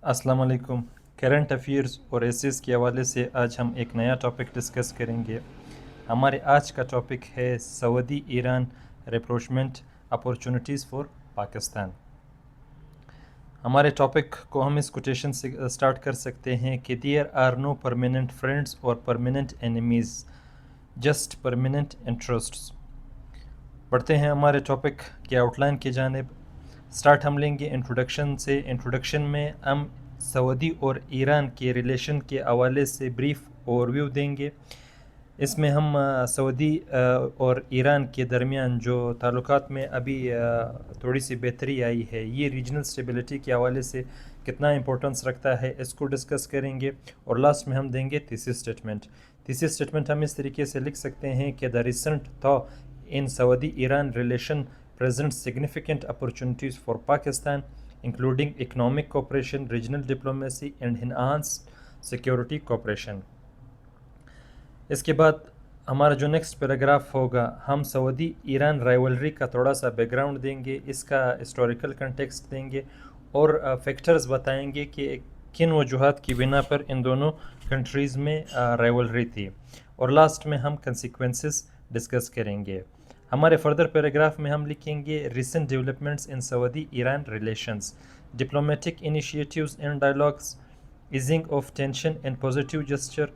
अस्सलाम वालेकुम। Current affairs और एसेस के हवाले से आज हम एक नया टॉपिक डिस्कस करेंगे। हमारे आज का टॉपिक है Saudi Iran rapprochement opportunities for Pakistan. हमारे टॉपिक को हम इस कोटेशन से स्टार्ट कर सकते हैं कि there are no permanent friends और permanent enemies, just permanent interests. बढ़ते हैं हमारे टॉपिक के आउटलाइन की जानिब। स्टार्ट हम लेंगे इंट्रोडक्शन से। इंट्रोडक्शन में हम सऊदी और ईरान के रिलेशन के हवाले से ब्रीफ ओवरव्यू देंगे। इसमें हम सऊदी और ईरान के दरमियान जो ताल्लुकात में अभी थोड़ी सी बेहतरी आई है, ये रीजनल स्टेबिलिटी के हवाले से कितना इंपॉर्टेंस रखता है, इसको डिस्कस करेंगे। और लास्ट में हम देंगे थीसिस स्टेटमेंट। थीसिस स्टेटमेंट हम इस तरीके से लिख सकते हैं कि the recent thaw in Saudi Iran relation presents significant opportunities for Pakistan, including economic cooperation, regional diplomacy, and enhanced security cooperation. इसके बाद हमारा जो नेक्स्ट पैराग्राफ होगा, हम सऊदी ईरान राइवलरी का थोड़ा सा बैकग्राउंड देंगे, इसका हिस्टोरिकल कंटेक्स्ट देंगे और फैक्टर्स बताएंगे कि किन वजूहात की बिना पर इन दोनों कंट्रीज़ में राइवलरी थी। और लास्ट में हम कंसिक्वेंसेस डिस्कस करेंगे। हमारे फर्दर पैराग्राफ में हम लिखेंगे recent developments in Saudi Iran relations, diplomatic initiatives and dialogues, easing of tension and positive gesture,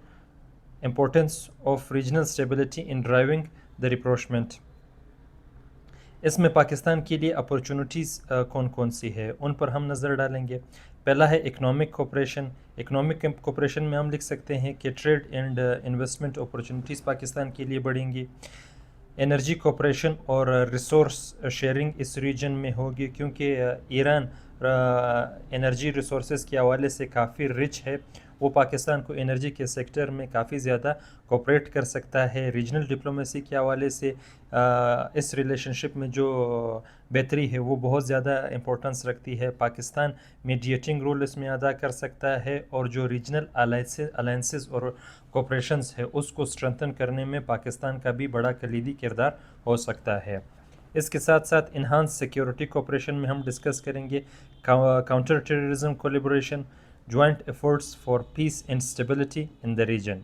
importance of regional stability in driving the rapprochement. इसमें पाकिस्तान के लिए अपॉर्चुनिटीज़ कौन कौन सी है, उन पर हम नज़र डालेंगे। पहला है इकोनॉमिक कोऑपरेशन। इकोनॉमिक कोऑपरेशन में हम लिख सकते हैं कि trade and investment opportunities Pakistan के लिए बढ़ेंगी। एनर्जी कोऑपरेशन और रिसोर्स शेयरिंग इस रीजन में होगी, क्योंकि ईरान एनर्जी रिसोर्सेज के हवाले से काफ़ी रिच है। वो पाकिस्तान को एनर्जी के सेक्टर में काफ़ी ज़्यादा कोऑपरेट कर सकता है। रीजनल डिप्लोमेसी के हवाले से इस रिलेशनशिप में जो बेहतरी है वो बहुत ज़्यादा इम्पोर्टेंस रखती है। पाकिस्तान मीडिएटिंग रोल इसमें अदा कर सकता है और जो रीजनल अलायंसेस और कोऑपरेशंस है उसको स्ट्रेंथन करने में पाकिस्तान का भी बड़ा कलीदी किरदार हो सकता है। इसके साथ साथ इन्हांस सिक्योरिटी कोऑपरेशन में हम डिस्कस करेंगे counter terrorism collaboration, joint efforts for peace and stability in the region.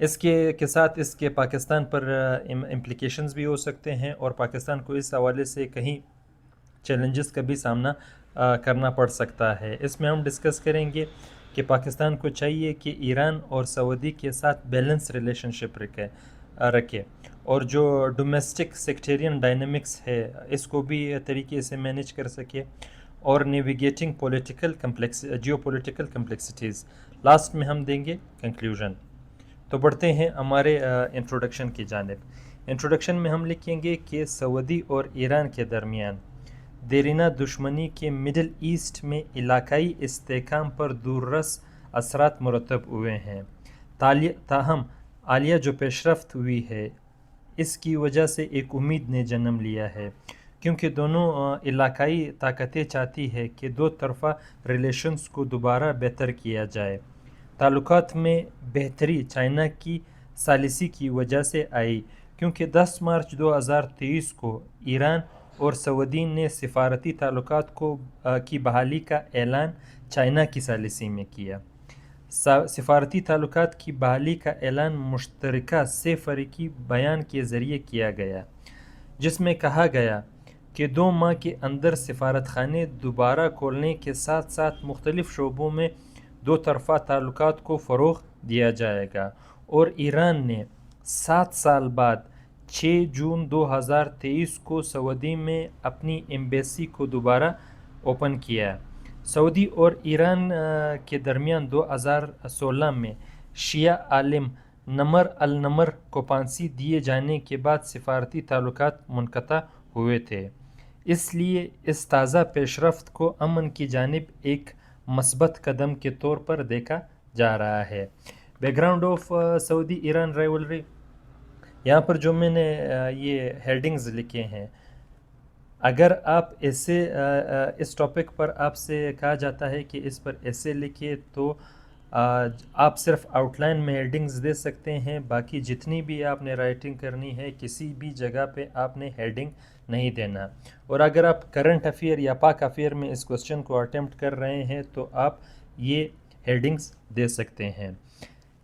इसके साथ इसके पाकिस्तान पर इम्प्लिकेशंस भी हो सकते हैं और पाकिस्तान को इस हवाले से कहीं चैलेंजेस का भी सामना करना पड़ सकता है। इसमें हम डिस्कस करेंगे कि पाकिस्तान को चाहिए कि ईरान और सऊदी के साथ बैलेंस रिलेशनशिप रखे और जो डोमेस्टिक सेक्टेरियन डायनामिक्स है इसको भी तरीके से मैनेज कर सके और नेविगेटिंग जियोपॉलिटिकल कम्प्लेक्सिटीज़। लास्ट में हम देंगे कंक्लूजन। तो बढ़ते हैं हमारे इंट्रोडक्शन की जानिब। इंट्रोडक्शन में हम लिखेंगे कि सऊदी और ईरान के दरमियान देरीना दुश्मनी के मिडल ईस्ट में इलाकाई इस्तेहकाम पर दूररस असरात मुरतब हुए हैं। ताहम आलिया जो पेशरफ्त हुई है इसकी वजह से एक उम्मीद ने जन्म लिया है, क्योंकि दोनों इलाकाई ताकतें चाहती है कि दो तरफ़ा रिलेशंस को दोबारा बेहतर किया जाए। ताल्लुकात में बेहतरी चाइना की सालिसी की वजह से आई, क्योंकि 10 मार्च 2023 को ईरान और सऊदी ने सिफारती ताल्लुकात की बहाली का ऐलान चाइना की सालिसी में किया। सिफारती ताल्लुकात की बहाली का ऐलान मुश्तरका से फ़रीकी बयान के ज़रिए किया गया, जिसमें कहा गया कि 2 माह के अंदर सिफारत खाने दोबारा खोलने के साथ साथ मुख्तलिफ़ शोबों में दो तरफ़ा ताल्लुकात को फ़रोग़ दिया जाएगा। और ईरान ने 7 साल बाद 6 जून 2023 को सऊदी में अपनी एम्बेसी को दोबारा ओपन किया। सऊदी और ईरान के दरमियान 2016 में शिया आलिम नमर अल नमर को फांसी दिए जाने के बाद सिफारती ताल्लुकात मुनक़ता हुए थे। इसलिए इस ताज़ा पेशरफ्त को अमन की जानिब एक मस्बत कदम के तौर पर देखा जा रहा है। Background of Saudi Iran rivalry, यहाँ पर जो मैंने ये हेडिंग्स लिखे हैं, अगर आप ऐसे इस टॉपिक पर आपसे कहा जाता है कि इस पर ऐसे लिखिए तो آپ صرف آؤٹ لائن میں ہیڈنگز دے سکتے ہیں، باقی جتنی بھی آپ نے رائٹنگ کرنی ہے کسی بھی جگہ پہ آپ نے ہیڈنگ نہیں دینا۔ اور اگر آپ کرنٹ افیئر یا پاک افیئر میں اس کوسچن کو اٹیمپٹ کر رہے ہیں تو آپ یہ ہیڈنگز دے سکتے ہیں۔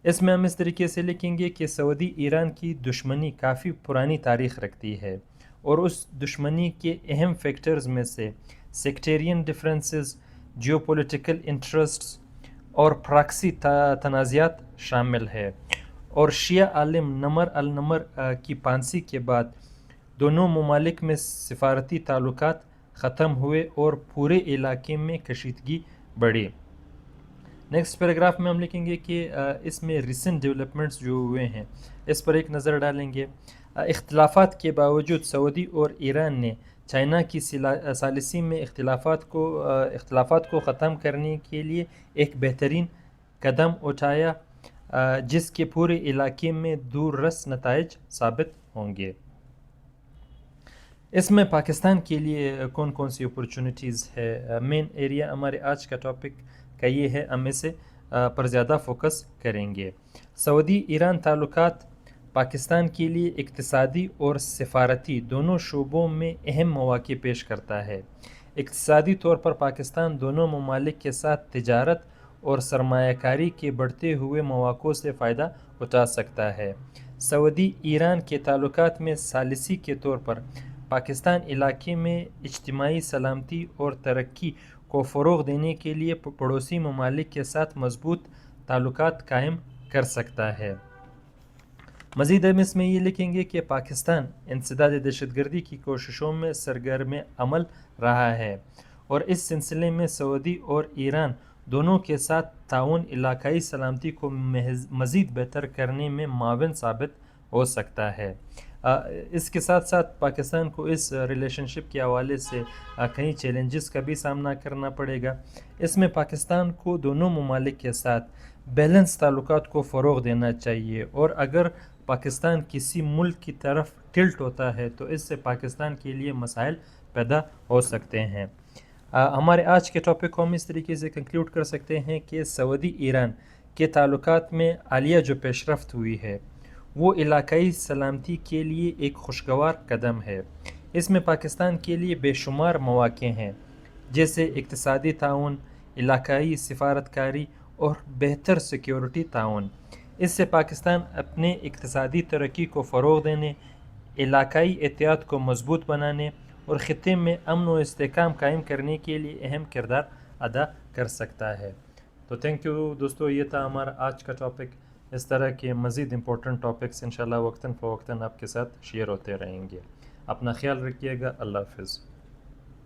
اس میں ہم اس طریقے سے لکھیں گے کہ سعودی ایران کی دشمنی کافی پرانی تاریخ رکھتی ہے، اور اس دشمنی کے اہم فیکٹرز میں سے sectarian differences, geopolitical interests اور پراکسی تنازعات شامل ہے۔ اور شیعہ عالم نمر النمر کی پانسی کے بعد دونوں ممالک میں سفارتی تعلقات ختم ہوئے اور پورے علاقے میں کشیدگی بڑھی۔ نیکسٹ پیراگراف میں ہم لکھیں گے کہ اس میں ریسنٹ ڈیولپمنٹس جو ہوئے ہیں اس پر ایک نظر ڈالیں گے۔ اختلافات کے باوجود سعودی اور ایران نے چائنا کی ثالثی میں اختلافات کو ختم کرنے کے لیے ایک بہترین قدم اٹھایا جس کے پورے علاقے میں دور رس نتائج ثابت ہوں گے۔ اس میں پاکستان کے لیے کون کون سی اپرچونٹیز ہے، مین ایریا ہمارے آج کا ٹاپک کا یہ ہے، ہم اسے پر زیادہ فوکس کریں گے۔ سعودی ایران تعلقات پاکستان کے لیے اقتصادی اور سفارتی دونوں شعبوں میں اہم مواقع پیش کرتا ہے۔ اقتصادی طور پر پاکستان دونوں ممالک کے ساتھ تجارت اور سرمایہ کاری کے بڑھتے ہوئے مواقع سے فائدہ اٹھا سکتا ہے۔ سعودی ایران کے تعلقات میں ثالثی کے طور پر پاکستان علاقے میں اجتماعی سلامتی اور ترقی کو فروغ دینے کے لیے پڑوسی ممالک کے ساتھ مضبوط تعلقات قائم کر سکتا ہے۔ مزید ہم اس میں یہ لکھیں گے کہ پاکستان انسداد دہشت گردی کی کوششوں میں سرگرم عمل رہا ہے، اور اس سلسلے میں سعودی اور ایران دونوں کے ساتھ تعاون علاقائی سلامتی کو مزید بہتر کرنے میں معاون ثابت ہو سکتا ہے۔ اس کے ساتھ ساتھ پاکستان کو اس ریلیشن شپ کے حوالے سے کئی چیلنجز کا بھی سامنا کرنا پڑے گا۔ اس میں پاکستان کو دونوں ممالک کے ساتھ بیلنس تعلقات کو فروغ دینا چاہیے، اور اگر پاکستان کسی ملک کی طرف ٹلٹ ہوتا ہے تو اس سے پاکستان کے لیے مسائل پیدا ہو سکتے ہیں۔ ہمارے آج کے ٹاپک کو ہم اس طریقے سے کنکلیوڈ کر سکتے ہیں کہ سعودی ایران کے تعلقات میں حالیہ جو پیش رفت ہوئی ہے وہ علاقائی سلامتی کے لیے ایک خوشگوار قدم ہے۔ اس میں پاکستان کے لیے بے شمار مواقع ہیں، جیسے اقتصادی تعاون، علاقائی سفارتکاری اور بہتر سیکیورٹی تعاون۔ اس سے پاکستان اپنے اقتصادی ترقی کو فروغ دینے، علاقائی اتحاد کو مضبوط بنانے اور خطے میں امن و استحکام قائم کرنے کے لیے اہم کردار ادا کر سکتا ہے۔ تو تھینک یو دوستو، یہ تھا ہمارا آج کا ٹاپک۔ اس طرح کے مزید امپورٹنٹ ٹاپکس انشاءاللہ وقتاً فوقتاً آپ کے ساتھ شیئر ہوتے رہیں گے۔ اپنا خیال رکھیے گا۔ اللہ حافظ۔